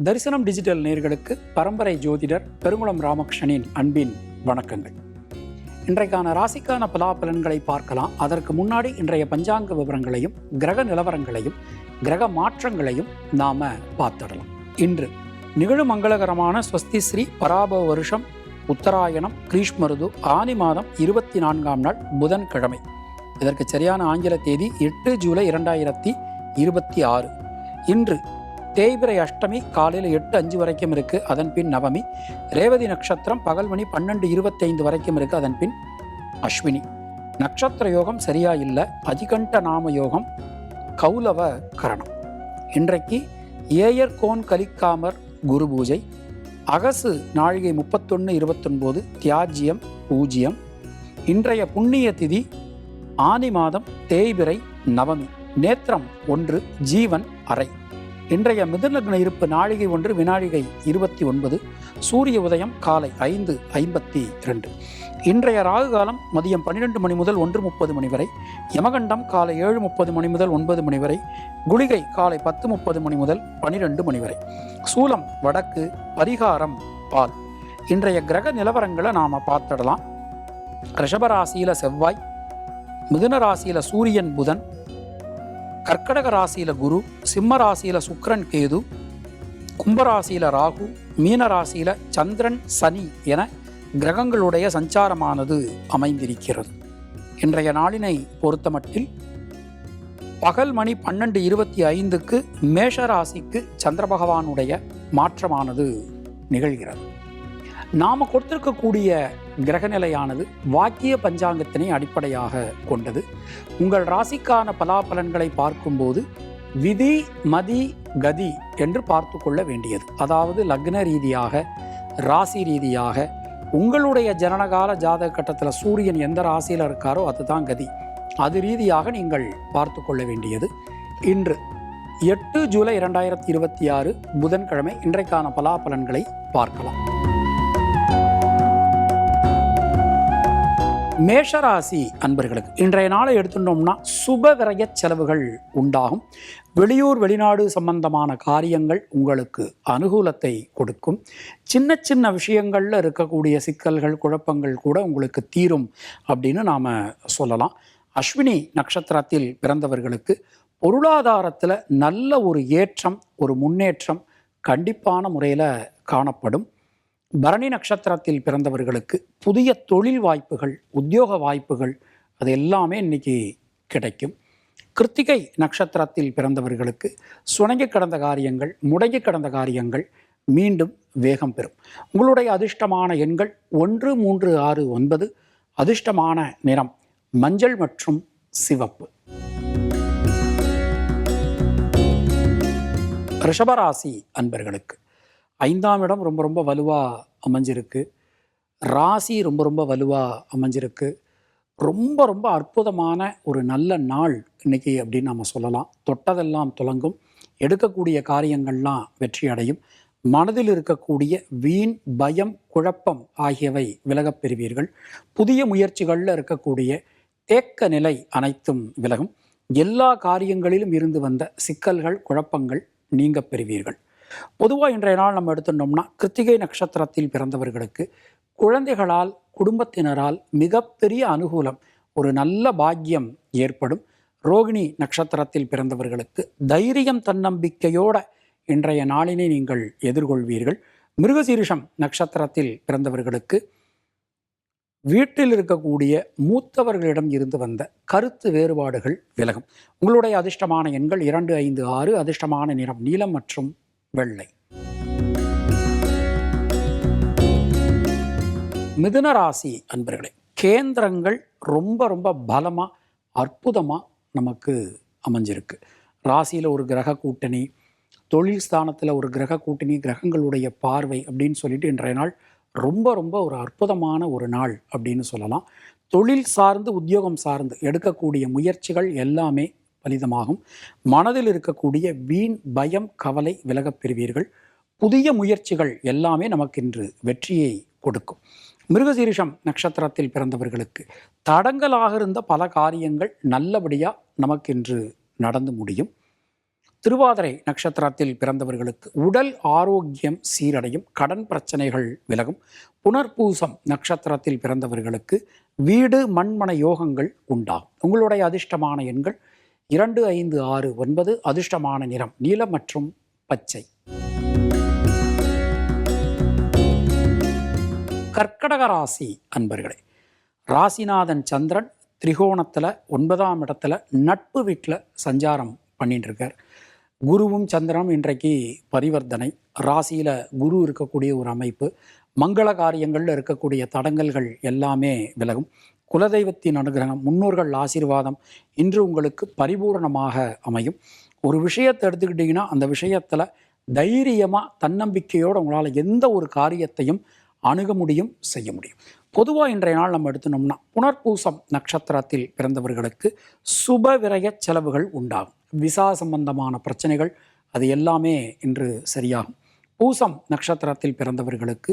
தரிசனம் டிஜிட்டல் நேயர்களுக்கு பரம்பரை ஜோதிடர் பெருங்குளம் ராமகிருஷ்ணனின் அன்பின் வணக்கங்கள். இன்றைக்கான ராசிக்கான பலாபலன்களை பார்க்கலாம். அதற்கு முன்னாடி இன்றைய பஞ்சாங்க விவரங்களையும் கிரக நிலவரங்களையும் கிரக மாற்றங்களையும் நாம பார்த்துடலாம். இன்று நிகழும் மங்களகரமான ஸ்வஸ்தி ஸ்ரீ பராபவ வருஷம் உத்தராயணம் கிரீஷ்மருது ஆனி மாதம் 24ஆம் நாள் புதன்கிழமை. இதற்கு சரியான ஆங்கில தேதி 8 ஜூலை 2026. இன்று தேய்பிரை அஷ்டமி காலையில் 8:05 வரைக்கும் இருக்கு. அதன் பின் நவமி. ரேவதி நட்சத்திரம் பகல் மணி 12:25 வரைக்கும் இருக்கு. அதன் பின் அஸ்வினி. நட்சத்திர யோகம் சரியா இல்லை. அதிகண்ட நாம யோகம் கௌலவ கரணம். இன்றைக்கு ஏயர் கோன் கலிக்காமர் குரு பூஜை. அகசு நாழிகை 31:29 தியாஜ்யம் பூஜ்யம். இன்றைய புண்ணிய திதி ஆனி மாதம் தேய்பிரை நவமி. நேத்திரம் 1 ஜீவன் அறை. இன்றைய மிதுன இருப்பு நாழிகை 1 வினாழிகை 29. சூரிய உதயம் காலை 5:52. இன்றைய ராகு காலம் மதியம் 12 மணி முதல் 1:30 மணி வரை. யமகண்டம் காலை 7:30 மணி முதல் 9 மணி வரை. குளிகை காலை 10:30 மணி முதல் 12 மணி வரை. சூலம் வடக்கு. பரிகாரம் பால். இன்றைய கிரக நிலவரங்களை நாம பார்த்துடலாம். ரிஷபராசியில செவ்வாய், மிதுன ராசியில சூரியன் புதன், கர்க்கடக ராசியில குரு, சிம்ம ராசியில சுக்கிரன் கேது, கும்பராசியில ராகு, மீன ராசியில சந்திரன் சனி என கிரகங்களுடைய சஞ்சாரமானது அமைந்திருக்கிறது. இன்றைய நாளினை பொறுத்தமட்டில் பகல் மணி 12:25 மேஷ ராசிக்கு சந்திர பகவானுடைய மாற்றமானது நிகழ்கிறது. நாம கொடுத்திருக்கக்கூடிய கிரகநிலையானது வாக்கிய பஞ்சாங்கத்தினை அடிப்படையாக கொண்டது. உங்கள் ராசிக்கான பலாபலன்களை பார்க்கும்போது விதி மதி கதி என்று பார்த்து கொள்ள வேண்டியது. அதாவது லக்ன ரீதியாக ராசி ரீதியாக உங்களுடைய ஜனனகால ஜாதக கட்டத்தில் சூரியன் எந்த ராசியில் இருக்காரோ அதுதான் கதி. அது ரீதியாக நீங்கள் பார்த்து கொள்ள வேண்டியது. இன்று 8 ஜூலை 2026 புதன்கிழமை. இன்றைக்கான பலாபலன்களை பார்க்கலாம். மேஷராசி அன்பர்களுக்கு இன்றைய நாளை எடுத்துட்டோம்னா சுப விரய செலவுகள் உண்டாகும். வெளியூர் வெளிநாடு சம்பந்தமான காரியங்கள் உங்களுக்கு அனுகூலத்தை கொடுக்கும். சின்ன சின்ன விஷயங்களில் இருக்கக்கூடிய சிக்கல்கள் குழப்பங்கள் கூட உங்களுக்கு தீரும் அப்படின்னு நாம் சொல்லலாம். அஸ்வினி நட்சத்திரத்தில் பிறந்தவர்களுக்கு பொருளாதாரத்தில் நல்ல ஒரு ஏற்றம், ஒரு முன்னேற்றம் கண்டிப்பான முறையில் காணப்படும். பரணி நட்சத்திரத்தில் பிறந்தவர்களுக்கு புதிய தொழில் வாய்ப்புகள், உத்தியோக வாய்ப்புகள் அது எல்லாமே இன்னைக்கு கிடைக்கும். கிருத்திகை நட்சத்திரத்தில் பிறந்தவர்களுக்கு சுணங்கி கடந்த காரியங்கள், முடங்கி கடந்த காரியங்கள் மீண்டும் வேகம் பெறும். உங்களுடைய அதிர்ஷ்டமான எண்கள் 1, 3, 6, 9. அதிர்ஷ்டமான நிறம் மஞ்சள் மற்றும் சிவப்பு. ரிஷபராசி அன்பர்களுக்கு 5ஆம் இடம் ரொம்ப ரொம்ப வலுவாக அமைஞ்சிருக்கு. ராசி ரொம்ப ரொம்ப வலுவாக அமைஞ்சிருக்கு. ரொம்ப ரொம்ப அற்புதமான ஒரு நல்ல நாள் இன்னைக்கு அப்படின்னு நம்ம சொல்லலாம். தொட்டதெல்லாம் துலங்கும். எடுக்கக்கூடிய காரியங்கள்லாம் வெற்றி அடையும். மனதில் இருக்கக்கூடிய வீண் பயம் குழப்பம் ஆகியவை விலகப் பெறுவீர்கள். புதிய முயற்சிகளில் இருக்கக்கூடிய தேக்க நிலை அனைத்தும் விலகும். எல்லா காரியங்களிலும் இருந்து வந்த சிக்கல்கள் குழப்பங்கள் நீங்க பெறுவீர்கள். பொதுவாக இன்றைய நாள் நம்ம எடுத்துட்டோம்னா கிருத்திகை நட்சத்திரத்தில் பிறந்தவர்களுக்கு குழந்தைகளால் குடும்பத்தினரால் மிகப்பெரிய அனுகூலம், ஒரு நல்ல பாக்கியம் ஏற்படும். ரோகிணி நட்சத்திரத்தில் பிறந்தவர்களுக்கு தைரியம் தன்னம்பிக்கையோட இன்றைய நாளினை நீங்கள் எதிர்கொள்வீர்கள். மிருகசீரிஷம் நட்சத்திரத்தில் பிறந்தவர்களுக்கு வீட்டில் இருக்கக்கூடிய மூத்தவர்களிடம் இருந்து வந்த கருத்து வேறுபாடுகள் விலகும். உங்களுடைய அதிர்ஷ்டமான எண்கள் 2, 5, 6. அதிர்ஷ்டமான நிறம் நீலம் மற்றும் வெள்ளை. மிதுன ராசி அன்பர்களே, கேந்திரங்கள் ரொம்ப ரொம்ப பலமாக அற்புதமாக நமக்கு அமைஞ்சிருக்கு. ராசியில் ஒரு கிரக கூட்டணி, தொழில் ஸ்தானத்தில் ஒரு கிரக கூட்டணி, கிரகங்களுடைய பார்வை அப்படின்னு சொல்லிட்டு இன்றைய நாள் ரொம்ப ரொம்ப ஒரு அற்புதமான ஒரு நாள் அப்படின்னு சொல்லலாம். தொழில் சார்ந்து உத்தியோகம் சார்ந்து எடுக்கக்கூடிய முயற்சிகள் எல்லாமே பலிதமாகும். மனதில் இருக்கக்கூடிய வீண் பயம் கவலை விலகப் பெறுவீர்கள். புதிய முயற்சிகள் எல்லாமே நமக்கு இன்று வெற்றியை கொடுக்கும். மிருகசீரிஷம் நட்சத்திரத்தில் பிறந்தவர்களுக்கு தடங்கலாக இருந்த பல காரியங்கள் நல்லபடியாக நமக்கு இன்று நடந்து முடியும். திருவாதிரை நட்சத்திரத்தில் பிறந்தவர்களுக்கு உடல் ஆரோக்கியம் சீரடையும், கடன் பிரச்சனைகள் விலகும். புனர்பூசம் நட்சத்திரத்தில் பிறந்தவர்களுக்கு வீடு மண்மன யோகங்கள் உண்டாகும். உங்களுடைய அதிர்ஷ்டமான எண்கள் 2, 5, 6, 9. அதிர்ஷ்டமான நிறம் நீலம் மற்றும் பச்சை. கர்க்கடக ராசி அன்பர்களே, ராசிநாதன் சந்திரன் திரிகோணத்தில் 9ஆம் இடத்துல நட்பு வீட்டில் சஞ்சாரம் பண்ணிட்டு இருக்கார். குருவும் சந்திரனும் இன்றைக்கு பரிவர்த்தனை. ராசியில் குரு இருக்கக்கூடிய ஒரு அமைப்பு. மங்கள காரியங்களில் இருக்கக்கூடிய தடங்கல்கள் எல்லாமே விலகும். குலதெய்வத்தின் அனுகிரகம், முன்னோர்கள் ஆசீர்வாதம் இன்று உங்களுக்கு பரிபூரணமாக அமையும். ஒரு விஷயத்தை எடுத்துக்கிட்டிங்கன்னா அந்த விஷயத்தில் தைரியமாக தன்னம்பிக்கையோடு உங்களால் எந்த ஒரு காரியத்தையும் அணுக முடியும், செய்ய முடியும். பொதுவாக இன்றைய நாள் நம்ம எடுத்துனோம்னா புனர்பூசம் நட்சத்திரத்தில் பிறந்தவர்களுக்கு சுப விரய செலவுகள் உண்டாகும். விசா சம்பந்தமான பிரச்சனைகள் அது எல்லாமே இன்று சரியாகும். பூசம் நட்சத்திரத்தில் பிறந்தவர்களுக்கு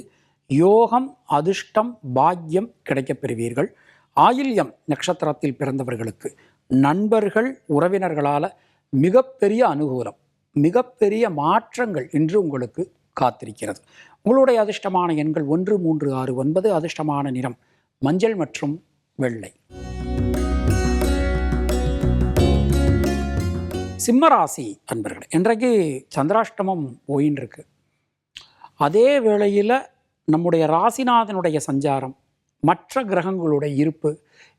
யோகம், அதிர்ஷ்டம், பாக்கியம் கிடைக்கப் பெறுவீர்கள். ஆயில்யம் நட்சத்திரத்தில் பிறந்தவர்களுக்கு நண்பர்கள், உறவினர்களால் மிகப்பெரிய அனுகூலம், மிகப்பெரிய மாற்றங்கள் இன்று உங்களுக்கு காத்திருக்கிறது. உங்களுடைய அதிர்ஷ்டமான எண்கள் 1, 3, 6, 9. அதிர்ஷ்டமான நிறம் மஞ்சள் மற்றும் வெள்ளை. சிம்மராசி அன்பர்களே, இன்றைக்கு சந்திராஷ்டமம் போயின்னு இருக்கு. அதே வேளையில் நம்முடைய ராசிநாதனுடைய சஞ்சாரம், மற்ற கிரகங்களுடைய இருப்பு,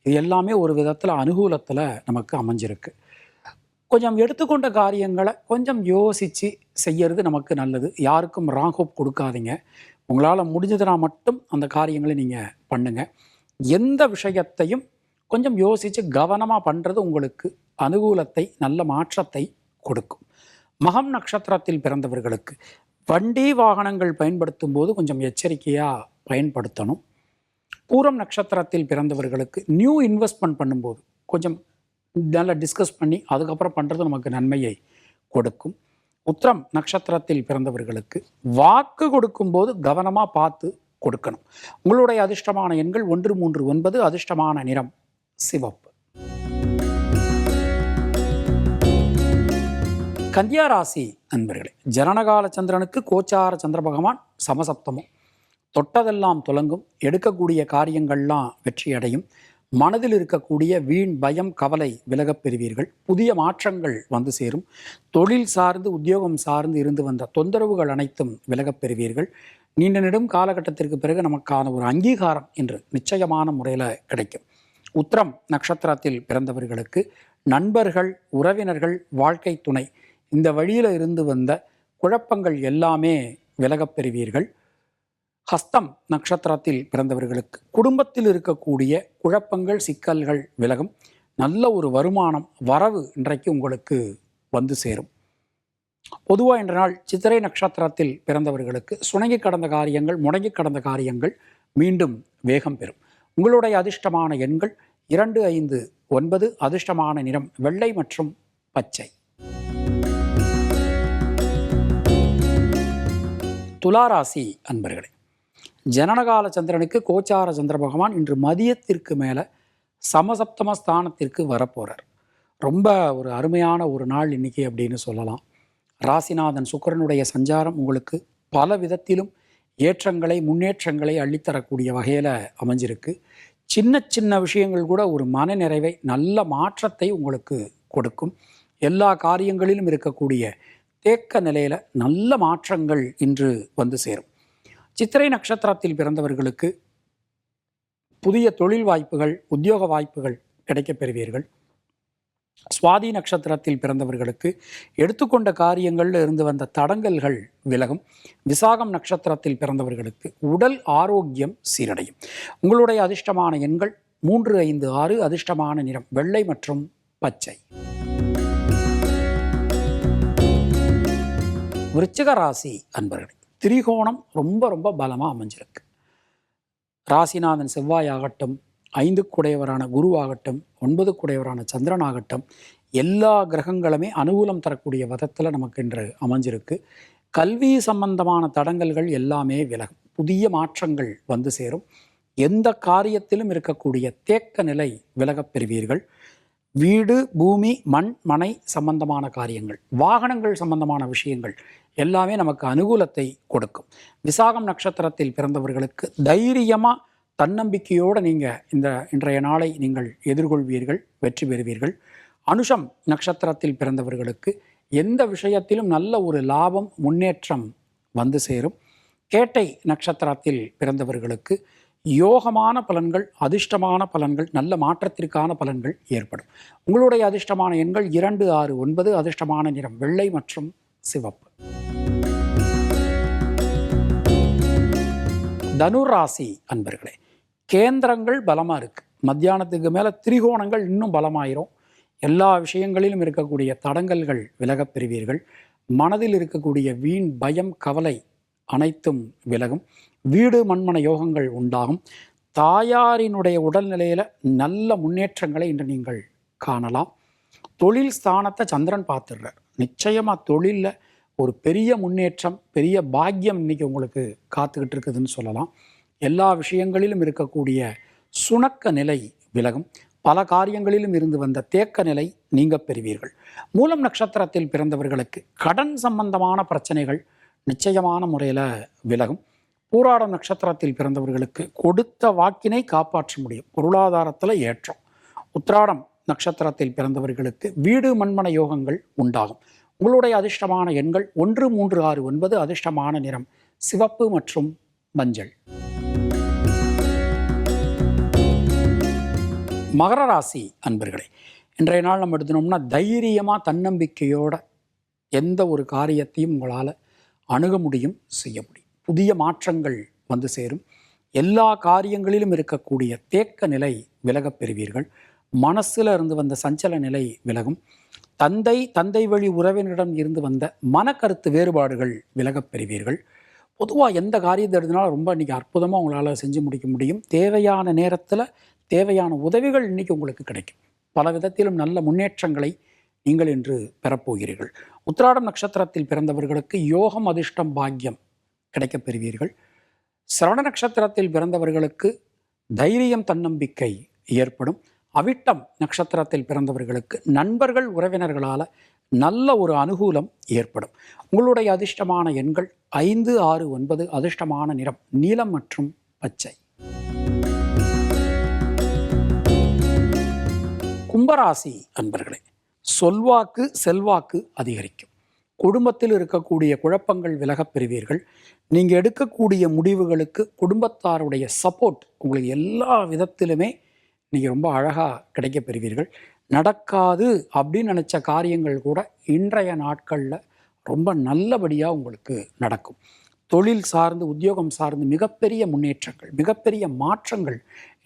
இது எல்லாமே ஒரு விதத்தில் அனுகூலத்தில் நமக்கு அமைஞ்சிருக்கு. கொஞ்சம் எடுத்துக்கொண்ட காரியங்களை கொஞ்சம் யோசித்து செய்யறது நமக்கு நல்லது. யாருக்கும் ராங்கோப் கொடுக்காதீங்க. உங்களால் முடிஞ்சதுனா மட்டும் அந்த காரியங்களை நீங்கள் பண்ணுங்கள். எந்த விஷயத்தையும் கொஞ்சம் யோசித்து கவனமாக பண்ணுறது உங்களுக்கு அனுகூலத்தை, நல்ல மாற்றத்தை கொடுக்கும். மகம் நட்சத்திரத்தில் பிறந்தவர்களுக்கு வண்டி வாகனங்கள் பயன்படுத்தும் போது கொஞ்சம் எச்சரிக்கையாக பயன்படுத்தணும். பூரம் நட்சத்திரத்தில் பிறந்தவர்களுக்கு நியூ இன்வெஸ்ட்மெண்ட் பண்ணும்போது கொஞ்சம் நல்லா டிஸ்கஸ் பண்ணி அதுக்கப்புறம் பண்ணுறது நமக்கு நன்மையை கொடுக்கும். உத்திரம் நட்சத்திரத்தில் பிறந்தவர்களுக்கு வாக்கு கொடுக்கும்போது கவனமாக பார்த்து கொடுக்கணும். உங்களுடைய அதிர்ஷ்டமான எண்கள் 1, 3, 9. அதிர்ஷ்டமான நிறம் சிவப்பு. கன்னியா ராசி அன்பர்களே, ஜனனகால சந்திரனுக்கு கோச்சார சந்திர பகவான் சமசப்தமும். தொட்டதெல்லாம் துலங்கும், எடுக்கக்கூடிய காரியங்கள்லாம் வெற்றியடையும். மனதில் இருக்கக்கூடிய வீண் பயம், கவலை விலகப் பெறுவீர்கள். புதிய மாற்றங்கள் வந்து சேரும். தொழில் சார்ந்து, உத்தியோகம் சார்ந்து இருந்து வந்த தொந்தரவுகள் அனைத்தும் விலகப் பெறுவீர்கள். நீண்ட நெடும் காலகட்டத்திற்கு பிறகு நமக்கான ஒரு அங்கீகாரம் என்று நிச்சயமான முறையில் கிடைக்கும். உத்திரம் நட்சத்திரத்தில் பிறந்தவர்களுக்கு நண்பர்கள், உறவினர்கள், வாழ்க்கை துணை இந்த வழியில் இருந்து வந்த குழப்பங்கள் எல்லாமே விலகப் பெறுவீர்கள். ஹஸ்தம் நட்சத்திரத்தில் பிறந்தவர்களுக்கு குடும்பத்தில் இருக்கக்கூடிய குழப்பங்கள், சிக்கல்கள் விலகும். நல்ல ஒரு வருமானம், வரவு இன்றைக்கு உங்களுக்கு வந்து சேரும். பொதுவாக இன்ற நாள் சித்திரை நட்சத்திரத்தில் பிறந்தவர்களுக்கு சுணங்கி கடந்த காரியங்கள், முடங்கி கடந்த காரியங்கள் மீண்டும் வேகம் பெறும். உங்களுடைய அதிர்ஷ்டமான எண்கள் 2, 5, 9. அதிர்ஷ்டமான நிறம் வெள்ளை மற்றும் பச்சை. துளாராசி அன்பர்களே, ஜனனகால சந்திரனுக்கு கோச்சார சந்திர பகவான் இன்று மதியத்திற்கு மேலே சமசப்தம ஸ்தானத்திற்கு வரப்போகிறார். ரொம்ப ஒரு அருமையான ஒரு நாள் இன்னைக்கு அப்படின்னு சொல்லலாம். ராசிநாதன் சுக்கிரனுடைய சஞ்சாரம் உங்களுக்கு பல விதத்திலும் ஏற்றங்களை, முன்னேற்றங்களை அள்ளித்தரக்கூடிய வகையில் அமைஞ்சிருக்கு. சின்ன சின்ன விஷயங்கள் கூட ஒரு மன நிறைவை, நல்ல மாற்றத்தை உங்களுக்கு கொடுக்கும். எல்லா காரியங்களிலும் இருக்கக்கூடிய தேக்க நிலையில் நல்ல மாற்றங்கள் இன்று வந்து சேரும். சித்திரை நட்சத்திரத்தில் பிறந்தவர்களுக்கு புதிய தொழில் வாய்ப்புகள், உத்தியோக வாய்ப்புகள் கிடைக்கப் பெறுவீர்கள். சுவாதி நட்சத்திரத்தில் பிறந்தவர்களுக்கு எடுத்துக்கொண்ட காரியங்களில் இருந்து வந்த தடங்கல்கள் விலகும். விசாகம் நட்சத்திரத்தில் பிறந்தவர்களுக்கு உடல் ஆரோக்கியம் சீரடையும். உங்களுடைய அதிர்ஷ்டமான எண்கள் 3, 5, 6. அதிர்ஷ்டமான நிறம் வெள்ளை மற்றும் பச்சை. விருச்சிக ராசி அன்பர்களே, திரிகோணம் ரொம்ப ரொம்ப பலமாக அமைஞ்சிருக்கு. ராசிநாதன் செவ்வாய் ஆகட்டும், 5 குடையவரான குரு ஆகட்டும், 9 குடையவரான சந்திரன் ஆகட்டும், எல்லா கிரகங்களுமே அனுகூலம் தரக்கூடிய விதத்தில் நமக்கு இன்று அமைஞ்சிருக்கு. கல்வி சம்பந்தமான தடங்கல்கள் எல்லாமே விலகும். புதிய மாற்றங்கள் வந்து சேரும். எந்த காரியத்திலும் இருக்கக்கூடிய தேக்க நிலை விலகப் பெறுவீர்கள். வீடு, பூமி, மண், மனை சம்பந்தமான காரியங்கள், வாகனங்கள் சம்பந்தமான விஷயங்கள் எல்லாமே நமக்கு அனுகூலத்தை கொடுக்கும். விசாகம் நட்சத்திரத்தில் பிறந்தவர்களுக்கு தைரியமாக தன்னம்பிக்கையோடு நீங்கள் இன்றைய நாளை நீங்கள் எதிர்கொள்வீர்கள், வெற்றி பெறுவீர்கள். அனுஷம் நட்சத்திரத்தில் பிறந்தவர்களுக்கு எந்த விஷயத்திலும் நல்ல ஒரு லாபம், முன்னேற்றம் வந்து சேரும். கேட்டை நட்சத்திரத்தில் பிறந்தவர்களுக்கு யோகமான பலன்கள், அதிர்ஷ்டமான பலன்கள், நல்ல மாற்றத்திற்கான பலன்கள் ஏற்படும். உங்களுடைய அதிர்ஷ்டமான எண்கள் 2, 6, 9. அதிர்ஷ்டமான நிறம் வெள்ளை மற்றும் சிவப்பு. தனுராசி அன்பர்களே, கேந்திரங்கள் பலமாக இருக்குது. மத்தியானத்துக்கு மேலே திரிகோணங்கள் இன்னும் பலமாயிரும். எல்லா விஷயங்களிலும் இருக்கக்கூடிய தடங்கல்கள் விலகப் பெறுவீர்கள். மனதில் இருக்கக்கூடிய வீண் பயம், கவலை அனைத்தும் விலகும். வீடு, மண்மன யோகங்கள் உண்டாகும். தாயாரினுடைய உடல்நிலையில் நல்ல முன்னேற்றங்களை இன்று நீங்கள் காணலாம். தொழில் ஸ்தானத்தை சந்திரன் பார்த்துடுறார். நிச்சயமாக தொழிலில் ஒரு பெரிய முன்னேற்றம், பெரிய பாக்கியம் இன்றைக்கி உங்களுக்கு காத்துக்கிட்டு இருக்குதுன்னு சொல்லலாம். எல்லா விஷயங்களிலும் இருக்கக்கூடிய சுணக்க நிலை விலகும். பல காரியங்களிலும் இருந்து வந்த தேக்க நிலை நீங்க பெறுவீர்கள். மூலம் நட்சத்திரத்தில் பிறந்தவர்களுக்கு கடன் சம்பந்தமான பிரச்சனைகள் நிச்சயமான முறையில் விலகும். பூராடம் நட்சத்திரத்தில் பிறந்தவர்களுக்கு கொடுத்த வாக்கினை காப்பாற்ற முடியும். பொருளாதாரத்தில் ஏற்றம். உத்திராடம் நட்சத்திரத்தில் பிறந்தவர்களுக்கு வீடு, மண்மன யோகங்கள் உண்டாகும். உங்களுடைய அதிர்ஷ்டமான எண்கள் 1, 3, 6, 9. அதிர்ஷ்டமான நிறம் சிவப்பு மற்றும் மஞ்சள். மகர ராசி அன்பர்களே, இன்றைய நாள் நம்ம எடுத்துனோம்னா தைரியமாக தன்னம்பிக்கையோட எந்த ஒரு காரியத்தையும் உங்களால் அணுக முடியும், செய்ய முடியும். புதிய மாற்றங்கள் வந்து சேரும். எல்லா காரியங்களிலும் இருக்கக்கூடிய தேக்க நிலை விலகப் பெறுவீர்கள். மனசில் இருந்து வந்த சஞ்சல நிலை விலகும். தந்தை வழி உறவினரிடம் இருந்து வந்த மனக்கருத்து வேறுபாடுகள் விலகப் பெறுவீர்கள். பொதுவாக எந்த காரியத்தை எடுத்தனாலும் ரொம்ப இன்றைக்கி அற்புதமாக உங்களால் செஞ்சு முடிக்க முடியும். தேவையான நேரத்தில் தேவையான உதவிகள் இன்றைக்கி உங்களுக்கு கிடைக்கும். பல விதத்திலும் நல்ல முன்னேற்றங்களை நீங்கள் இன்று பெறப்போகிறீர்கள். உத்திராடம் நட்சத்திரத்தில் பிறந்தவர்களுக்கு யோகம், அதிர்ஷ்டம், பாக்கியம் கிடைக்கப் பெறுவீர்கள். சிரவண நட்சத்திரத்தில் பிறந்தவர்களுக்கு தைரியம், தன்னம்பிக்கை ஏற்படும். அவிட்டம் நட்சத்திரத்தில் பிறந்தவர்களுக்கு நண்பர்கள், உறவினர்களால் நல்ல ஒரு அனுகூலம் ஏற்படும். உங்களுடைய அதிர்ஷ்டமான எண்கள் 5, 6, 9. அதிர்ஷ்டமான நிறம் நீலம் மற்றும் பச்சை. கும்பராசி அன்பர்களே, சொல்வாக்கு, செல்வாக்கு அதிகரிக்கும். குடும்பத்தில் இருக்கக்கூடிய குழப்பங்கள் விலகப் பெறுவீர்கள். நீங்கள் எடுக்கக்கூடிய முடிவுகளுக்கு குடும்பத்தாருடைய சப்போர்ட் உங்களுக்கு எல்லா விதத்திலுமே நீங்கள் ரொம்ப அழகாக கிடைக்க பெறுவீர்கள். நடக்காது அப்படின்னு நினச்ச காரியங்கள் கூட இன்றைய நாட்களில் ரொம்ப நல்லபடியாக உங்களுக்கு நடக்கும். தொழில் சார்ந்து, உத்தியோகம் சார்ந்து மிகப்பெரிய முன்னேற்றங்கள், மிகப்பெரிய மாற்றங்கள்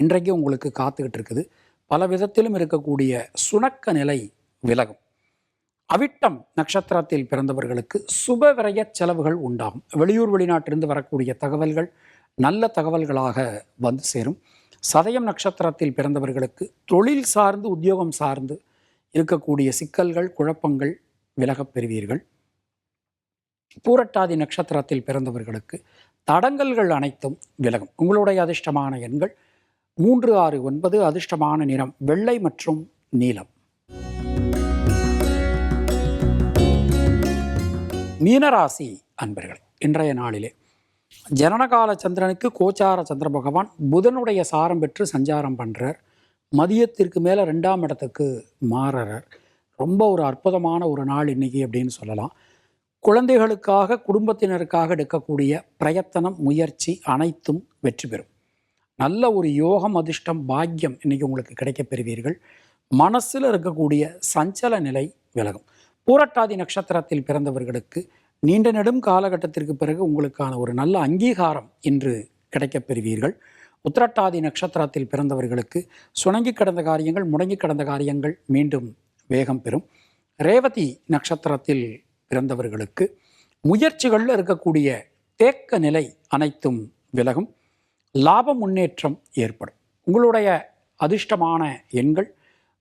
இன்றைக்கு உங்களுக்கு காத்துக்கிட்டு இருக்குது. பல விதத்திலும் இருக்கக்கூடிய சுணக்க நிலை விலகும். அவிட்டம் நட்சத்திரத்தில் பிறந்தவர்களுக்கு சுப விரய செலவுகள் உண்டாகும். வெளியூர், வெளிநாட்டிலிருந்து வரக்கூடிய தகவல்கள் நல்ல தகவல்களாக வந்து சேரும். சதயம் நட்சத்திரத்தில் பிறந்தவர்களுக்கு தொழில் சார்ந்து, உத்தியோகம் சார்ந்து இருக்கக்கூடிய சிக்கல்கள், குழப்பங்கள் விலகப் பெறுவீர்கள். பூரட்டாதி நட்சத்திரத்தில் பிறந்தவர்களுக்கு தடங்கல்கள் அனைத்தும் விலகும். உங்களுடைய அதிர்ஷ்டமான எண்கள் 3, 6, 9. அதிர்ஷ்டமான நிறம் வெள்ளை மற்றும் நீலம். மீனராசி அன்பர்களே, இன்றைய நாளிலே ஜனனகால சந்திரனுக்கு கோச்சார சந்திர பகவான் புதனுடைய சாரம் பெற்று சஞ்சாரம் பண்ணுறார். மதியத்திற்கு மேலே 2ஆம் இடத்துக்கு மாறுறார். ரொம்ப ஒரு அற்புதமான ஒரு நாள் இன்னைக்கு அப்படின்னு சொல்லலாம். குழந்தைகளுக்காக, குடும்பத்தினருக்காக எடுக்கக்கூடிய பிரயத்தனம், முயற்சி அனைத்தும் வெற்றி பெறும். நல்ல ஒரு யோகம், அதிர்ஷ்டம், பாக்கியம் இன்றைக்கி உங்களுக்கு கிடைக்க பெறுவீர்கள். மனசில் இருக்கக்கூடிய சஞ்சல நிலை விலகும். பூரட்டாதி நட்சத்திரத்தில் பிறந்தவர்களுக்கு நீண்ட நெடும் காலகட்டத்திற்கு பிறகு உங்களுக்கான ஒரு நல்ல அங்கீகாரம் இன்று கிடைக்கப் பெறுவீர்கள். உத்திரட்டாதி நட்சத்திரத்தில் பிறந்தவர்களுக்கு சுணங்கி கிடந்த காரியங்கள், முடங்கி கிடந்த காரியங்கள் மீண்டும் வேகம் பெறும். ரேவதி நட்சத்திரத்தில் பிறந்தவர்களுக்கு முயற்சிகளில் இருக்கக்கூடிய தேக்க நிலை அனைத்தும் விலகும். லாப முன்னேற்றம் ஏற்படும். உங்களுடைய அதிர்ஷ்டமான எண்கள்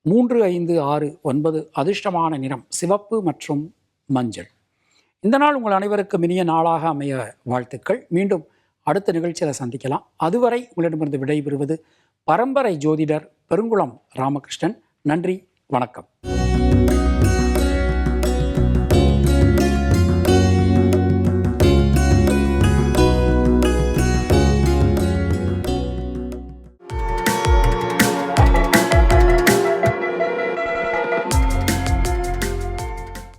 3, 5, 6, 9. அதிர்ஷ்டமான நிறம் சிவப்பு மற்றும் மஞ்சள். இந்த நாள் உங்கள் அனைவருக்கும் இனிய நாளாக அமைய வாழ்த்துக்கள். மீண்டும் அடுத்த நிகழ்ச்சியில் சந்திக்கலாம். அதுவரை உங்களிடமிருந்து விடைபெறுவது பரம்பரை ஜோதிடர் பெருங்குளம் ராமகிருஷ்ணன். நன்றி, வணக்கம்.